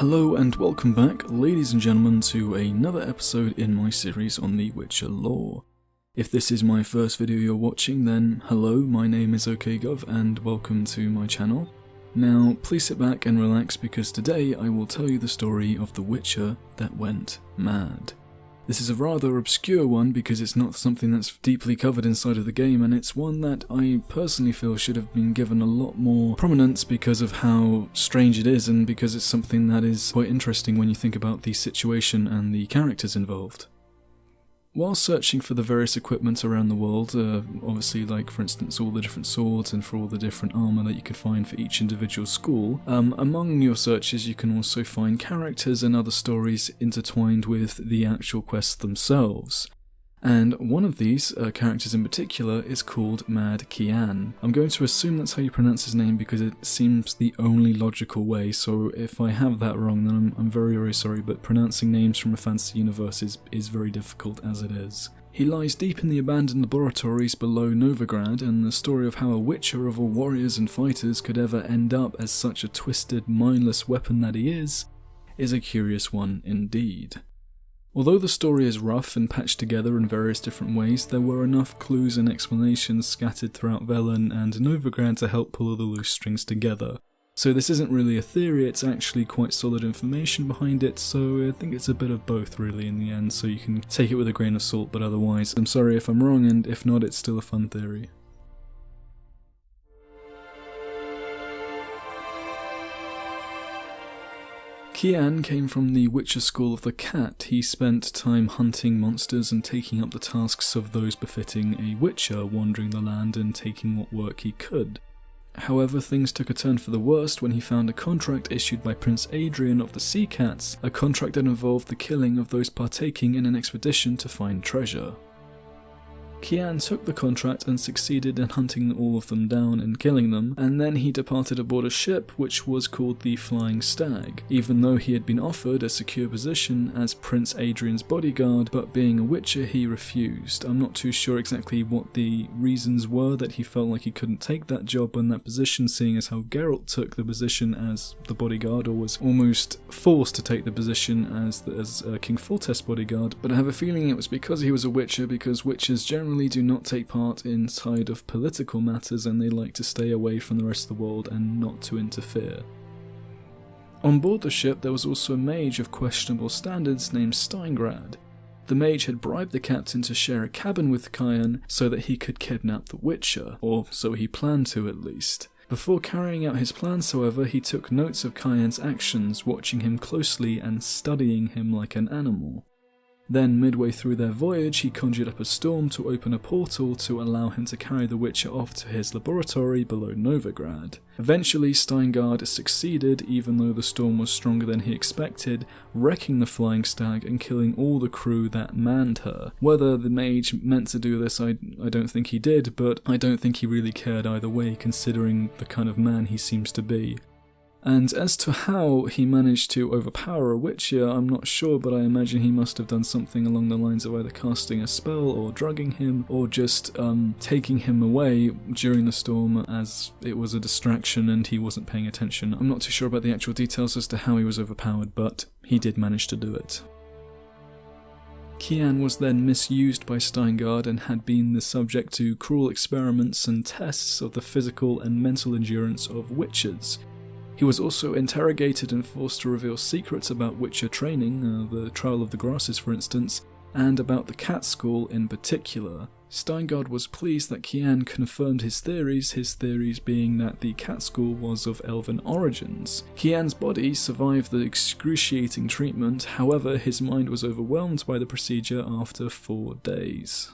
Hello and welcome back, ladies and gentlemen, to another episode in my series on the Witcher lore. If this is my first video you're watching, then hello, my name is Okayguv and welcome to my channel. Now, please sit back and relax because today I will tell you the story of the Witcher that went mad. This is a rather obscure one because it's not something that's deeply covered inside of the game, and it's one that I personally feel should have been given a lot more prominence because of how strange it is and because it's something that is quite interesting when you think about the situation and the characters involved. While searching for the various equipment around the world, obviously like for instance all the different swords and for all the different armour that you could find for each individual school, among your searches you can also find characters and other stories intertwined with the actual quests themselves. And one of these characters in particular is called Mad Kiyan. I'm going to assume that's how you pronounce his name because it seems the only logical way, so if I have that wrong then I'm very, very sorry, but pronouncing names from a fantasy universe is very difficult as it is. He lies deep in the abandoned laboratories below Novigrad, and the story of how a witcher of all warriors and fighters could ever end up as such a twisted, mindless weapon that he is a curious one indeed. Although the story is rough and patched together in various different ways, there were enough clues and explanations scattered throughout Velen and Novigrad to help pull all the loose strings together. So this isn't really a theory, it's actually quite solid information behind it, so I think it's a bit of both really in the end, so you can take it with a grain of salt, but otherwise, I'm sorry if I'm wrong, and if not, it's still a fun theory. Kiyan came from the Witcher school of the cat. He spent time hunting monsters and taking up the tasks of those befitting a witcher, wandering the land and taking what work he could. However, things took a turn for the worst when he found a contract issued by Prince Adrian of the Sea Cats, a contract that involved the killing of those partaking in an expedition to find treasure. Kiyan took the contract and succeeded in hunting all of them down and killing them, and then he departed aboard a ship which was called the Flying Stag, even though he had been offered a secure position as Prince Adrian's bodyguard, but being a witcher he refused. I'm not too sure exactly what the reasons were that he felt like he couldn't take that job and that position, seeing as how Geralt took the position as the bodyguard, or was almost forced to take the position as King Foltest's bodyguard, but I have a feeling it was because he was a witcher, because witchers generally do not take part inside of political matters and they like to stay away from the rest of the world and not to interfere. On board the ship there was also a mage of questionable standards named Steingrad. The mage had bribed the captain to share a cabin with Kiyan so that he could kidnap the witcher, or so he planned to at least. Before carrying out his plans, however, he took notes of Kiyan's actions, watching him closely and studying him like an animal. Then, midway through their voyage, he conjured up a storm to open a portal to allow him to carry the Witcher off to his laboratory below Novigrad. Eventually, Steingard succeeded, even though the storm was stronger than he expected, wrecking the Flying Stag and killing all the crew that manned her. Whether the mage meant to do this, I don't think he did, but I don't think he really cared either way, considering the kind of man he seems to be. And as to how he managed to overpower a witcher, I'm not sure, but I imagine he must have done something along the lines of either casting a spell or drugging him, or just taking him away during the storm as it was a distraction and he wasn't paying attention. I'm not too sure about the actual details as to how he was overpowered, but he did manage to do it. Kiyan was then misused by Steingard and had been the subject to cruel experiments and tests of the physical and mental endurance of witchers. He was also interrogated and forced to reveal secrets about witcher training, the trial of the grasses for instance, and about the cat school in particular. Steingard was pleased that Kiyan confirmed his theories being that the cat school was of elven origins. Kiyan's body survived the excruciating treatment, however his mind was overwhelmed by the procedure after 4 days.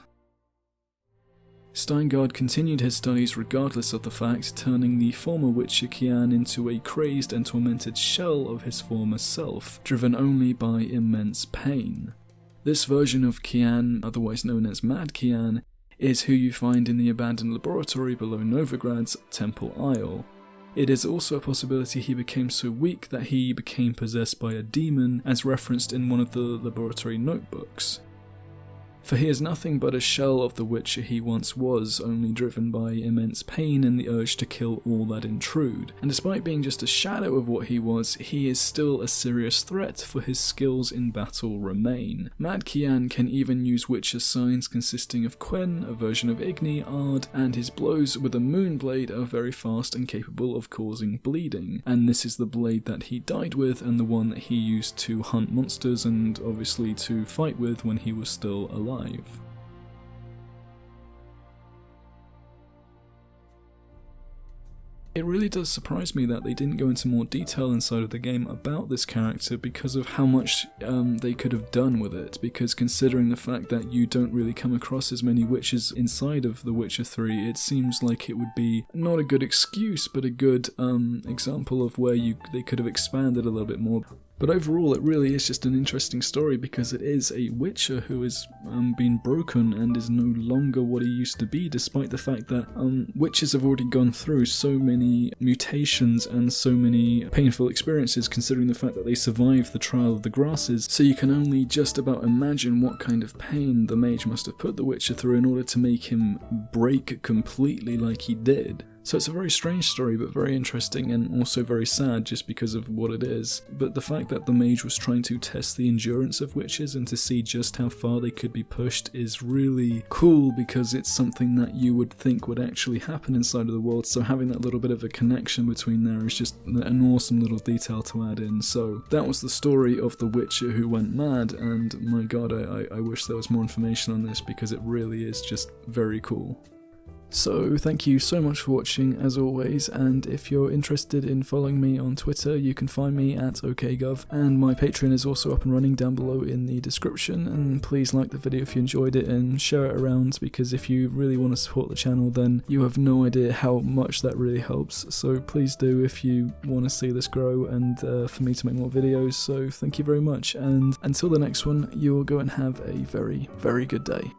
Steingard continued his studies regardless of the fact, turning the former witcher Kiyan into a crazed and tormented shell of his former self, driven only by immense pain. This version of Kiyan, otherwise known as Mad Kiyan, is who you find in the abandoned laboratory below Novigrad's Temple Isle. It is also a possibility he became so weak that he became possessed by a demon, as referenced in one of the laboratory notebooks. For he is nothing but a shell of the Witcher he once was, only driven by immense pain and the urge to kill all that intrude. And despite being just a shadow of what he was, he is still a serious threat, for his skills in battle remain. Mad Kiyan can even use Witcher signs consisting of Quen, a version of Igni, Ard, and his blows with a moon blade are very fast and capable of causing bleeding. And this is the blade that he died with and the one that he used to hunt monsters and obviously to fight with when he was still alive. It really does surprise me that they didn't go into more detail inside of the game about this character because of how much they could have done with it, because considering the fact that you don't really come across as many witches inside of The Witcher 3, it seems like it would be not a good excuse but a good example of where they could have expanded a little bit more. But overall, it really is just an interesting story because it is a Witcher who has been broken and is no longer what he used to be, despite the fact that Witches have already gone through so many mutations and so many painful experiences, considering the fact that they survived the trial of the grasses. So you can only just about imagine what kind of pain the mage must have put the Witcher through in order to make him break completely like he did. So it's a very strange story, but very interesting and also very sad just because of what it is. But the fact that the mage was trying to test the endurance of witches and to see just how far they could be pushed is really cool, because it's something that you would think would actually happen inside of the world. So having that little bit of a connection between there is just an awesome little detail to add in. So that was the story of the Witcher who went mad, and my god, I wish there was more information on this because it really is just very cool. So thank you so much for watching as always, and if you're interested in following me on Twitter, you can find me at Okayguv, and my Patreon is also up and running down below in the description. And please like the video if you enjoyed it and share it around, because if you really want to support the channel then you have no idea how much that really helps. So please do if you want to see this grow and for me to make more videos. So thank you very much, and until the next one, you will go and have a very, very good day.